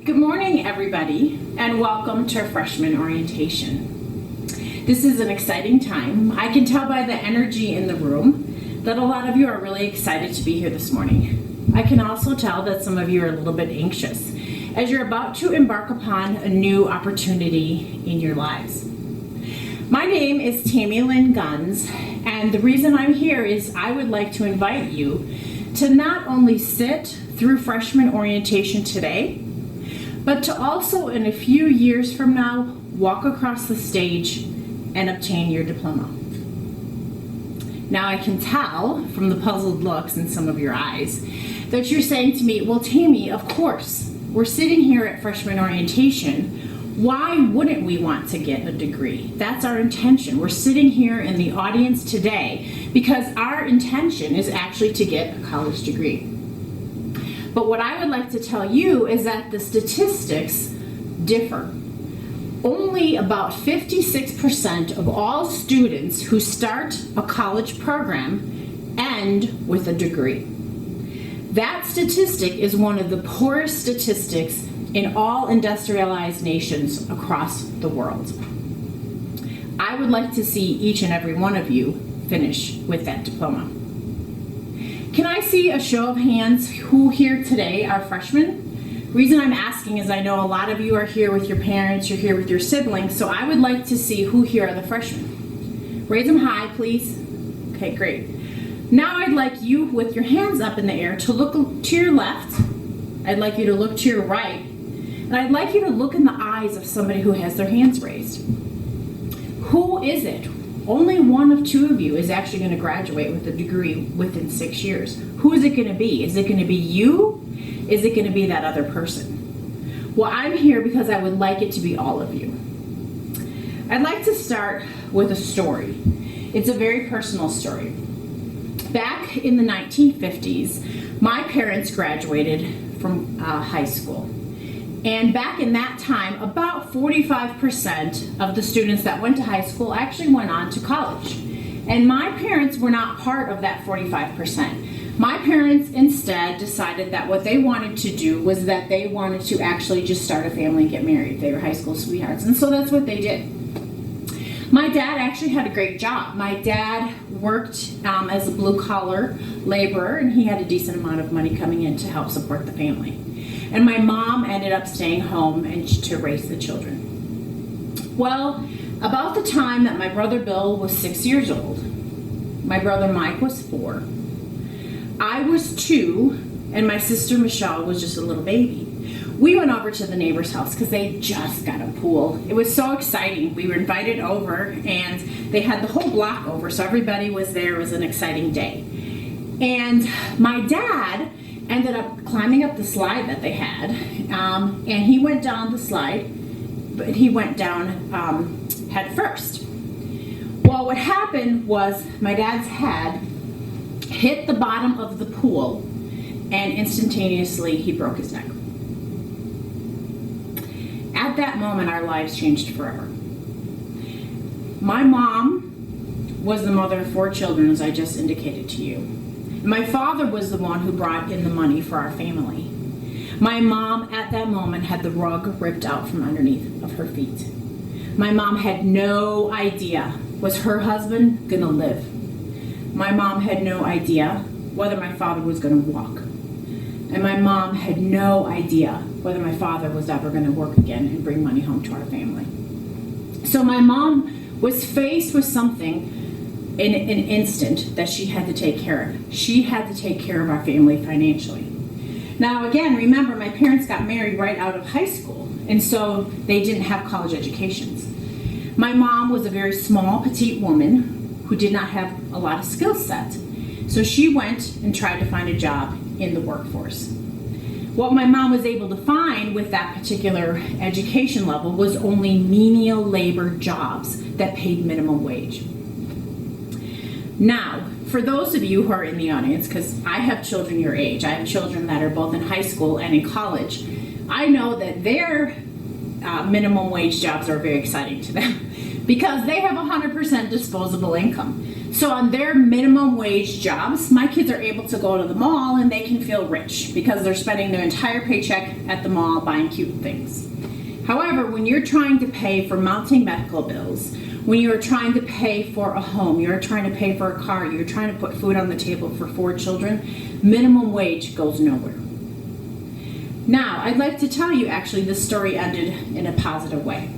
Good morning, everybody, and welcome to freshman orientation. This is an exciting time. I can tell by the energy in the room that a lot of you are really excited to be here this morning. I can also tell that some of you are a little bit anxious as you're about to embark upon a new opportunity in your lives. My name is Tammy Lynn Guns, and the reason I'm here is I would like to invite you to not only sit through freshman orientation today, but to also, in a few years from now, walk across the stage and obtain your diploma. Now I can tell from the puzzled looks in some of your eyes that you're saying to me, well, Tammy, of course, we're sitting here at freshman orientation. Why wouldn't we want to get a degree? That's our intention. We're sitting here in the audience today because our intention is actually to get a college degree. But what I would like to tell you is that the statistics differ. Only about 56% of all students who start a college program end with a degree. That statistic is one of the poorest statistics in all industrialized nations across the world. I would like to see each and every one of you finish with that diploma. Can I see a show of hands who here today are freshmen? The reason I'm asking is I know a lot of you are here with your parents, you're here with your siblings, so I would like to see who here are the freshmen. Raise them high, please. Okay, great. Now I'd like you with your hands up in the air to look to your left. I'd like you to look to your right. And I'd like you to look in the eyes of somebody who has their hands raised. Who is it? Only one of two of you is actually going to graduate with a degree within 6 years. Who is it going to be? Is it going to be you? Is it going to be that other person? Well, I'm here because I would like it to be all of you. I'd like to start with a story. It's a very personal story. Back in the 1950s, my parents graduated from high school. And back in that time, about 45% of the students that went to high school actually went on to college. And my parents were not part of that 45%. My parents instead decided that what they wanted to do was that they wanted to actually just start a family and get married. They were high school sweethearts, and so that's what they did. My dad actually had a great job. My dad worked as a blue-collar laborer, and he had a decent amount of money coming in to help support the family. And my mom ended up staying home and to raise the children. Well, about the time that my brother Bill was 6 years old, my brother Mike was 4, I was 2, and my sister Michelle was just a little baby. We went over to the neighbor's house because they just got a pool. It was so exciting. We were invited over, and they had the whole block over, so everybody was there. It was an exciting day. And my dad ended up climbing up the slide that they had, and he went down the slide, but he went down head first. Well, what happened was my dad's head hit the bottom of the pool, and instantaneously he broke his neck. At that moment, our lives changed forever. My mom was the mother of 4 children, as I just indicated to you. My father was the one who brought in the money for our family. My mom, at that moment, had the rug ripped out from underneath of her feet. My mom had no idea, was her husband going to live? My mom had no idea whether my father was going to walk. And my mom had no idea whether my father was ever going to work again and bring money home to our family. So my mom was faced with something in an instant that she had to take care of. She had to take care of our family financially. Now again, remember, my parents got married right out of high school, and so they didn't have college educations. My mom was a very small, petite woman who did not have a lot of skill set. So she went and tried to find a job in the workforce. What my mom was able to find with that particular education level was only menial labor jobs that paid minimum wage. Now, for those of you who are in the audience, because I have children your age, I have children that are both in high school and in college, I know that their minimum wage jobs are very exciting to them because they have 100% disposable income. So on their minimum wage jobs, my kids are able to go to the mall and they can feel rich because they're spending their entire paycheck at the mall buying cute things. However, when you're trying to pay for mounting medical bills, when you're trying to pay for a home, you're trying to pay for a car, you're trying to put food on the table for 4 children, minimum wage goes nowhere. Now, I'd like to tell you actually this story ended in a positive way.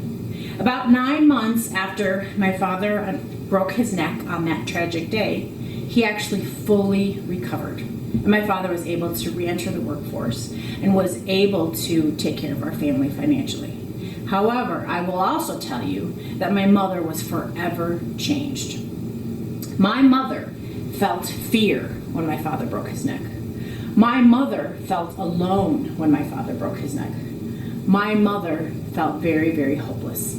About 9 months after my father broke his neck on that tragic day, he actually fully recovered. And my father was able to re-enter the workforce and was able to take care of our family financially. However, I will also tell you that my mother was forever changed. My mother felt fear when my father broke his neck. My mother felt alone when my father broke his neck. My mother felt very, very hopeless.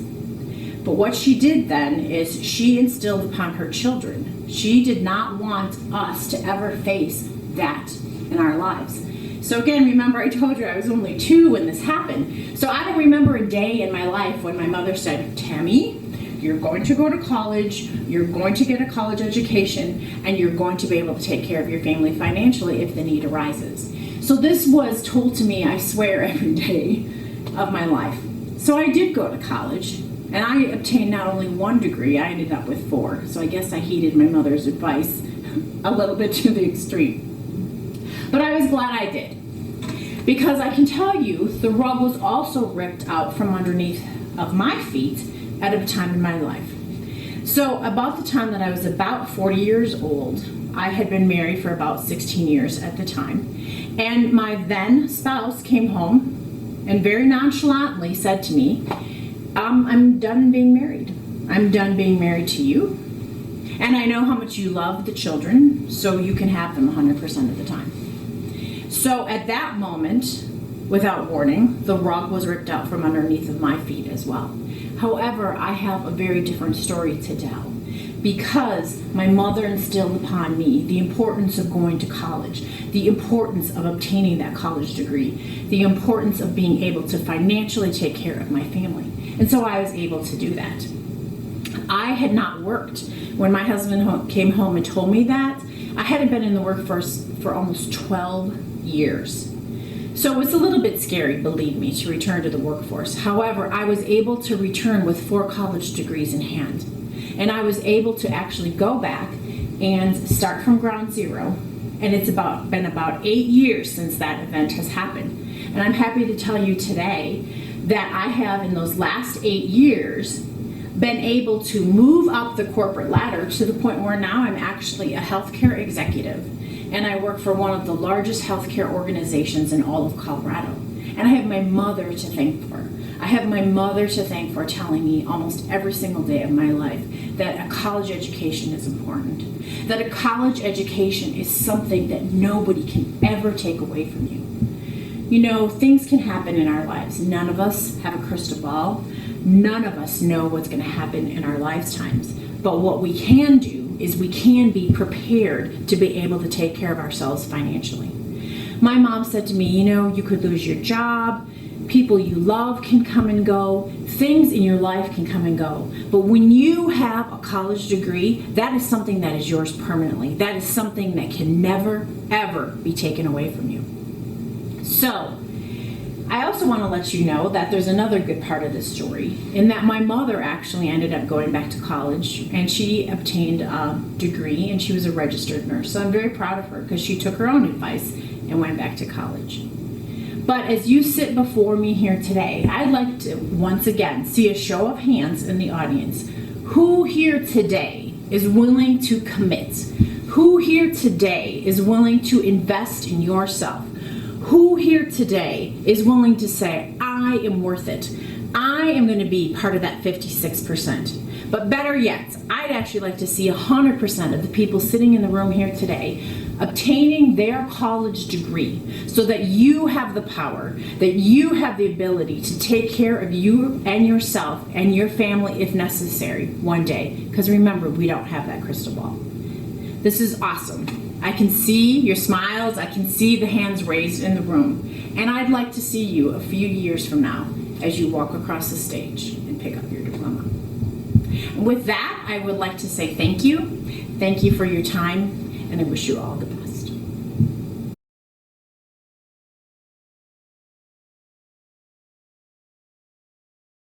But what she did then is she instilled upon her children. She did not want us to ever face that in our lives. So again, remember I told you I was only 2 when this happened. So I don't remember a day in my life when my mother said, Tammy, you're going to go to college, you're going to get a college education, and you're going to be able to take care of your family financially if the need arises. So this was told to me, I swear, every day of my life. So I did go to college. And I obtained not only 1 degree, I ended up with 4. So I guess I heeded my mother's advice a little bit to the extreme. But I was glad I did. Because I can tell you, the rug was also ripped out from underneath of my feet at a time in my life. So about the time that I was about 40 years old, I had been married for about 16 years at the time. And my then spouse came home and very nonchalantly said to me, I'm done being married. I'm done being married to you. And I know how much you love the children, so you can have them 100% of the time. So at that moment, without warning, the rug was ripped out from underneath of my feet as well. However, I have a very different story to tell because my mother instilled upon me the importance of going to college, the importance of obtaining that college degree, the importance of being able to financially take care of my family. And so I was able to do that. I had not worked. When my husband came home and told me that, I hadn't been in the workforce for almost 12 years. So it was a little bit scary, believe me, to return to the workforce. However, I was able to return with 4 college degrees in hand. And I was able to actually go back and start from ground zero. And it's been about 8 years since that event has happened. And I'm happy to tell you today that I have, in those last 8 years, been able to move up the corporate ladder to the point where now I'm actually a healthcare executive. And I work for one of the largest healthcare organizations in all of Colorado. And I have my mother to thank for. I have my mother to thank for telling me almost every single day of my life that a college education is important. That a college education is something that nobody can ever take away from you. You know, things can happen in our lives. None of us have a crystal ball. None of us know what's going to happen in our lifetimes. But what we can do is we can be prepared to be able to take care of ourselves financially. My mom said to me, you know, you could lose your job. People you love can come and go. Things in your life can come and go. But when you have a college degree, that is something that is yours permanently. That is something that can never, ever be taken away from you. So, I also want to let you know that there's another good part of this story, in that my mother actually ended up going back to college, and she obtained a degree, and she was a registered nurse. So I'm very proud of her because she took her own advice and went back to college. But as you sit before me here today, I'd like to once again see a show of hands in the audience. Who here today is willing to commit? Who here today is willing to invest in yourself? Who here today is willing to say, I am worth it? I am going to be part of that 56%. But better yet, I'd actually like to see 100% of the people sitting in the room here today obtaining their college degree so that you have the power, that you have the ability to take care of you and yourself and your family if necessary one day. Because remember, we don't have that crystal ball. This is awesome. I can see your smiles. I can see the hands raised in the room. And I'd like to see you a few years from now as you walk across the stage and pick up your diploma. And with that, I would like to say thank you. Thank you for your time, and I wish you all the best.